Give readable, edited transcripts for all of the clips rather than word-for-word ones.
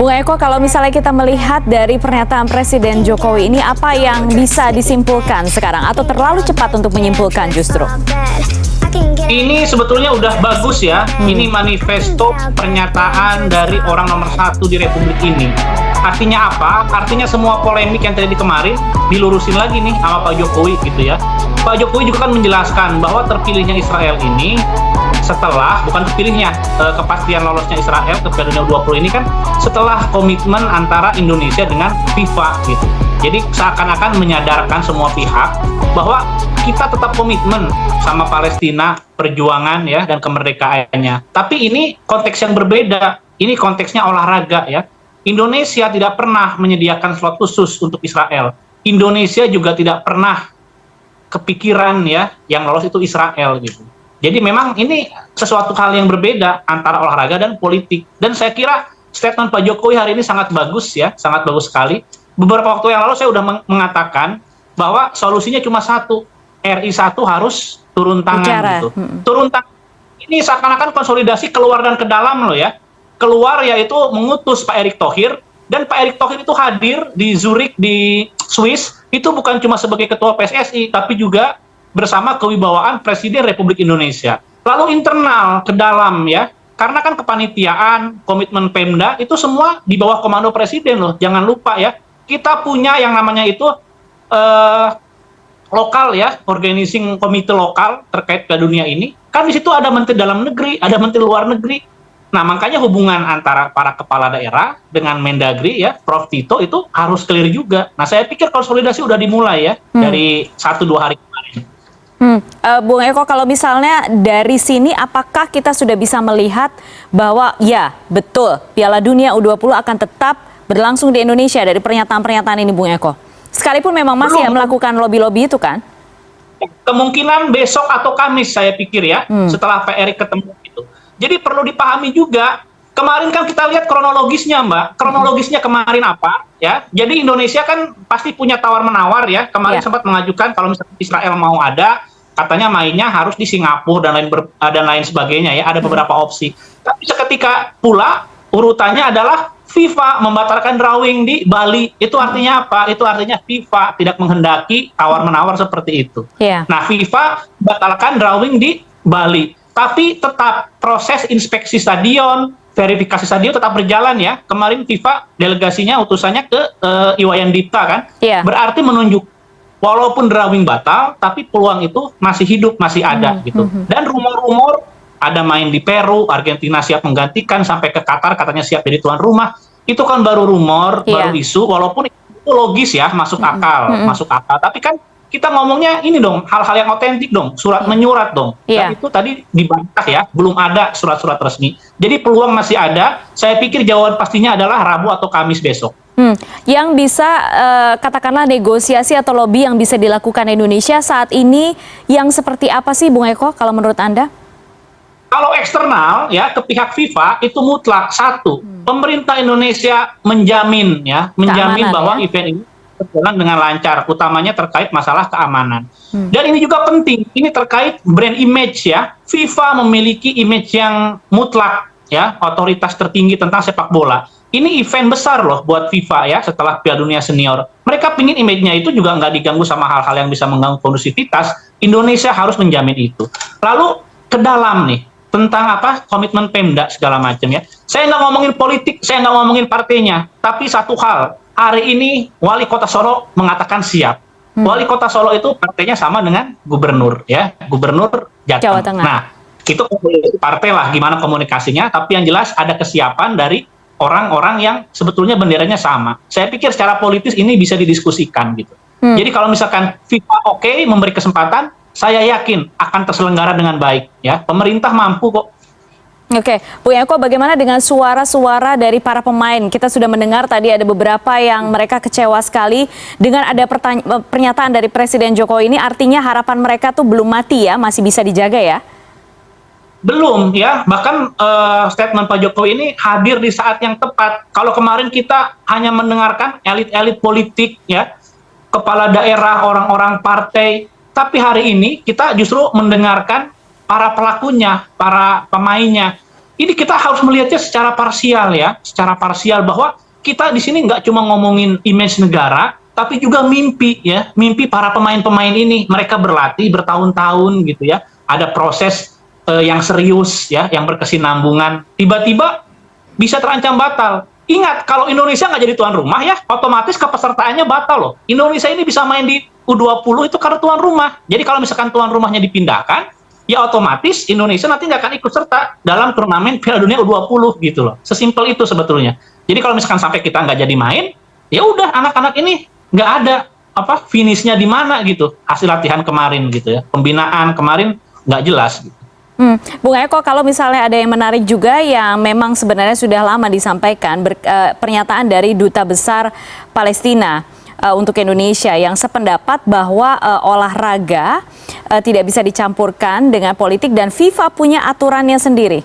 Bung Eko, kalau misalnya kita melihat dari pernyataan Presiden Jokowi ini, apa yang bisa disimpulkan sekarang atau terlalu cepat untuk menyimpulkan justru? Ini sebetulnya udah bagus ya. Ini manifesto pernyataan dari orang nomor satu di Republik ini. Artinya apa? Artinya semua polemik yang terjadi kemarin dilurusin lagi nih sama Pak Jokowi gitu ya. Pak Jokowi juga kan menjelaskan bahwa terpilihnya Israel ini setelah, bukan terpilihnya, kepastian lolosnya Israel ke Piala Dunia U20 ini kan setelah komitmen antara Indonesia dengan FIFA gitu. Jadi seakan-akan menyadarkan semua pihak bahwa kita tetap komitmen sama Palestina, perjuangan ya dan kemerdekaannya. Tapi ini konteks yang berbeda. Ini konteksnya olahraga ya. Indonesia tidak pernah menyediakan slot khusus untuk Israel. Indonesia juga tidak pernah kepikiran ya yang lolos itu Israel gitu. Jadi memang ini sesuatu hal yang berbeda antara olahraga dan politik. Dan saya kira statement Pak Jokowi hari ini sangat bagus ya, sangat bagus sekali. Beberapa waktu yang lalu saya sudah mengatakan bahwa solusinya cuma satu, RI 1 harus turun tangan gitu. Turun tangan. Ini seakan-akan konsolidasi keluar dan ke dalam loh ya. Keluar yaitu mengutus Pak Erick Thohir, dan Pak Erick Thohir itu hadir di Zurich di Swiss, itu bukan cuma sebagai ketua PSSI, tapi juga bersama kewibawaan Presiden Republik Indonesia. Lalu internal ke dalam ya, karena kan kepanitiaan, komitmen Pemda itu semua di bawah komando Presiden loh. Jangan lupa ya, kita punya yang namanya itu lokal ya, organizing komite lokal terkait ke dunia ini. Kan di situ ada Menteri Dalam Negeri, ada Menteri Luar Negeri. Nah, makanya hubungan antara para kepala daerah dengan Mendagri ya, Prof Tito itu harus clear juga. Nah, saya pikir konsolidasi udah dimulai ya dari 1-2 hari kemarin. Bung Eko, kalau misalnya dari sini apakah kita sudah bisa melihat bahwa ya betul Piala Dunia U20 akan tetap berlangsung di Indonesia dari pernyataan-pernyataan ini, Bung Eko? Sekalipun memang masih melakukan lobby-lobby itu kan? Kemungkinan besok atau Kamis saya pikir ya, setelah Pak Erick ketemu itu. Jadi perlu dipahami juga, kemarin kan kita lihat kronologisnya Mbak, kronologisnya kemarin apa ya. Jadi Indonesia kan pasti punya tawar-menawar ya, kemarin sempat mengajukan kalau misalnya Israel mau ada, katanya mainnya harus di Singapura dan lain sebagainya ya, ada beberapa opsi. Tapi seketika pula urutannya adalah FIFA membatalkan drawing di Bali. Itu artinya apa? Itu artinya FIFA tidak menghendaki tawar-menawar seperti itu. Nah, FIFA batalkan drawing di Bali. Tapi tetap proses inspeksi stadion, verifikasi stadion tetap berjalan ya. Kemarin FIFA delegasinya utusannya ke Iwayan Dipta kan. Berarti menunjuk walaupun drawing batal, tapi peluang itu masih hidup, masih ada gitu. Dan rumor-rumor ada main di Peru, Argentina siap menggantikan, sampai ke Qatar katanya siap jadi tuan rumah. Itu kan baru rumor, baru isu, walaupun itu logis ya, masuk akal, masuk akal. Tapi kan kita ngomongnya ini dong, hal-hal yang otentik dong, surat menyurat dong. Dan itu tadi dibantah ya, belum ada surat-surat resmi. Jadi peluang masih ada, saya pikir jawaban pastinya adalah Rabu atau Kamis besok. Yang bisa katakanlah negosiasi atau lobby yang bisa dilakukan Indonesia saat ini yang seperti apa sih Bung Eko kalau menurut Anda? Kalau eksternal ya ke pihak FIFA itu mutlak satu, pemerintah Indonesia menjamin ya, menjamin bahwa event ini berjalan dengan lancar, utamanya terkait masalah keamanan. Dan ini juga penting, ini terkait brand image ya. FIFA memiliki image yang mutlak ya, otoritas tertinggi tentang sepak bola. Ini event besar loh buat FIFA ya, setelah Piala Dunia Senior. Mereka pingin image-nya itu juga nggak diganggu sama hal-hal yang bisa mengganggu kondusivitas. Indonesia harus menjamin itu. Lalu ke dalam nih, tentang apa, komitmen Pemda segala macam ya. Saya nggak ngomongin politik, saya nggak ngomongin partainya, tapi satu hal, hari ini Wali Kota Solo mengatakan siap. Wali Kota Solo itu partainya sama dengan gubernur ya, gubernur Jawa Tengah. Nah, itu partai lah gimana komunikasinya, tapi yang jelas ada kesiapan dari orang-orang yang sebetulnya benderanya sama. Saya pikir secara politis ini bisa didiskusikan gitu. Jadi kalau misalkan FIFA oke, memberi kesempatan, saya yakin akan terselenggara dengan baik ya. Pemerintah mampu kok. Oke, Bu Eko, bagaimana dengan suara-suara dari para pemain? Kita sudah mendengar tadi ada beberapa yang mereka kecewa sekali dengan ada pernyataan dari Presiden Jokowi ini, artinya harapan mereka tuh belum mati ya, masih bisa dijaga ya? Belum ya, bahkan statement Pak Jokowi ini hadir di saat yang tepat. Kalau kemarin kita hanya mendengarkan elit-elit politik ya, kepala daerah, orang-orang partai, tapi hari ini kita justru mendengarkan para pelakunya, para pemainnya. ini kita harus melihatnya secara parsial ya, secara parsial bahwa kita di sini nggak cuma ngomongin image negara, tapi juga mimpi ya, mimpi para pemain-pemain ini. Mereka berlatih bertahun-tahun gitu ya, ada proses yang serius ya, yang berkesinambungan. Tiba-tiba bisa terancam batal. Ingat, kalau Indonesia nggak jadi tuan rumah ya, otomatis kepesertaannya batal loh. Indonesia ini bisa main di U20 itu karena tuan rumah. Jadi kalau misalkan tuan rumahnya dipindahkan, ya otomatis Indonesia nanti nggak akan ikut serta dalam turnamen Piala Dunia U20 gitu loh. Sesimpel itu sebetulnya. Jadi kalau misalkan sampai kita nggak jadi main, ya udah anak-anak ini nggak ada finishnya di mana gitu. Hasil latihan kemarin gitu ya, pembinaan kemarin nggak jelas gitu. Bung Eko, kalau misalnya ada yang menarik juga yang memang sebenarnya sudah lama disampaikan, pernyataan dari Duta Besar Palestina untuk Indonesia yang sependapat bahwa olahraga tidak bisa dicampurkan dengan politik dan FIFA punya aturannya sendiri.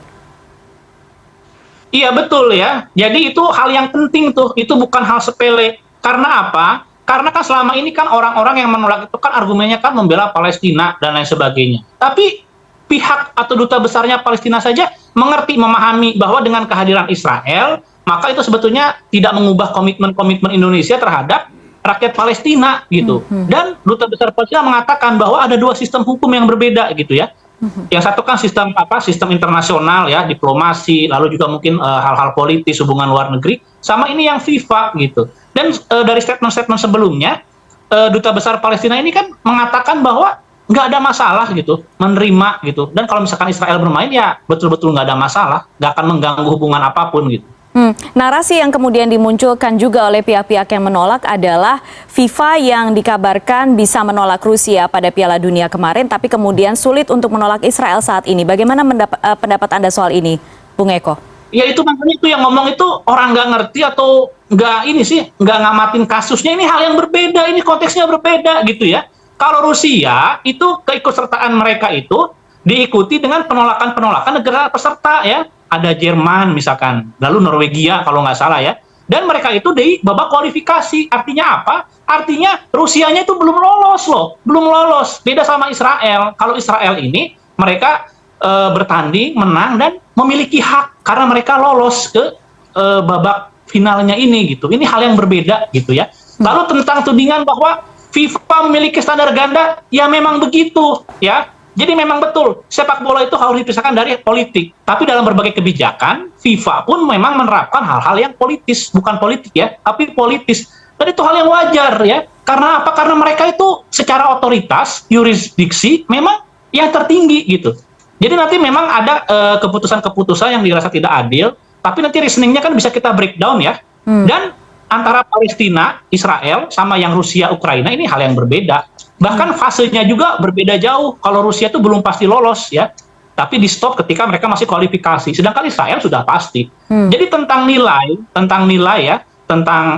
Iya betul ya. Jadi itu hal yang penting tuh. Itu bukan hal sepele. Karena apa? Karena kan selama ini kan orang-orang yang menolak itu kan argumennya kan membela Palestina dan lain sebagainya. Tapi pihak atau duta besarnya Palestina saja mengerti, memahami bahwa dengan kehadiran Israel, maka itu sebetulnya tidak mengubah komitmen-komitmen Indonesia terhadap rakyat Palestina gitu. Dan duta besar Palestina mengatakan bahwa ada dua sistem hukum yang berbeda gitu ya. Yang satu kan sistem internasional ya, diplomasi, lalu juga mungkin hal-hal politis, hubungan luar negeri, sama ini yang FIFA gitu. Dan dari statement-statement sebelumnya, duta besar Palestina ini kan mengatakan bahwa nggak ada masalah gitu, menerima gitu. Dan kalau misalkan Israel bermain ya betul-betul nggak ada masalah, nggak akan mengganggu hubungan apapun gitu. Narasi yang kemudian dimunculkan juga oleh pihak-pihak yang menolak adalah FIFA yang dikabarkan bisa menolak Rusia pada Piala Dunia kemarin, tapi kemudian sulit untuk menolak Israel saat ini. Bagaimana pendapat Anda soal ini, Bung Eko? Ya itu makanya itu yang ngomong itu orang nggak ngerti atau nggak ini sih, nggak ngamatin kasusnya. Ini hal yang berbeda, ini konteksnya berbeda gitu ya. Kalau Rusia itu keikutsertaan mereka itu diikuti dengan penolakan-penolakan negara peserta ya. Ada Jerman misalkan, lalu Norwegia kalau nggak salah ya. Dan mereka itu di babak kualifikasi. Artinya apa? Artinya Rusianya itu belum lolos loh, belum lolos. Beda sama Israel. Kalau Israel ini mereka bertanding, menang dan memiliki hak karena mereka lolos ke babak finalnya ini gitu. Ini hal yang berbeda gitu ya. Lalu tentang tudingan bahwa FIFA memiliki standar ganda, ya memang begitu ya. Jadi memang betul, sepak bola itu harus dipisahkan dari politik. Tapi dalam berbagai kebijakan, FIFA pun memang menerapkan hal-hal yang politis. Bukan politik ya, tapi politis. Dan itu hal yang wajar ya. Karena apa? Karena mereka itu secara otoritas, yurisdiksi, memang yang tertinggi gitu. Jadi nanti memang ada keputusan-keputusan yang dirasa tidak adil, tapi nanti reasoningnya kan bisa kita breakdown ya. Dan antara Palestina, Israel, sama yang Rusia, Ukraina, ini hal yang berbeda. Bahkan fasenya juga berbeda jauh. Kalau Rusia itu belum pasti lolos ya, tapi di stop ketika mereka masih kualifikasi. Sedangkan Israel sudah pasti. Jadi tentang nilai ya, tentang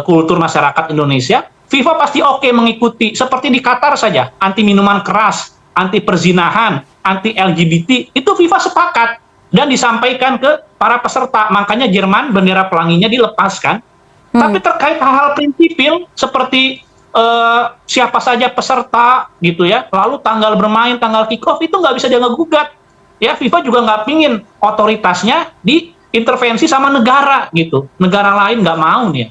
kultur masyarakat Indonesia, FIFA pasti oke mengikuti. Seperti di Qatar saja, anti minuman keras, anti perzinahan, anti LGBT, itu FIFA sepakat dan disampaikan ke para peserta. Makanya Jerman bendera pelanginya dilepaskan. Tapi terkait hal-hal prinsipil seperti siapa saja peserta gitu ya, lalu tanggal bermain, tanggal kick off itu nggak bisa dianggap gugat ya. FIFA juga nggak pingin otoritasnya diintervensi sama negara gitu, negara lain nggak mau nih ya.